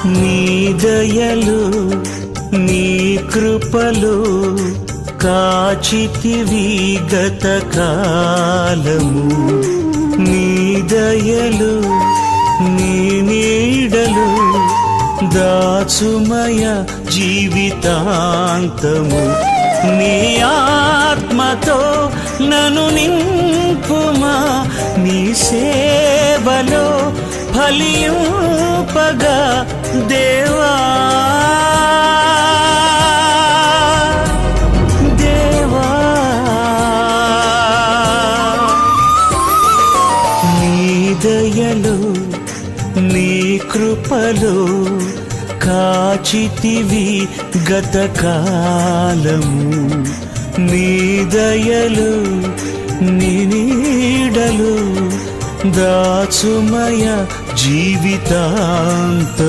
నీ దయలు నీ కృపలు కాచితివి గత కాలము. నీ దయలు నీ నీడలు దాచుమయ జీవితాంతము. నీ ఆత్మతో నన్ను నింపుమా, నీ సేవలో ఫలింపగా దేవా. దేవా నీ దయలు నీ కృపలు కాచితివి గత కాలము. నీ దయలు నీ నీడలు దాచుమయ జీవితాంత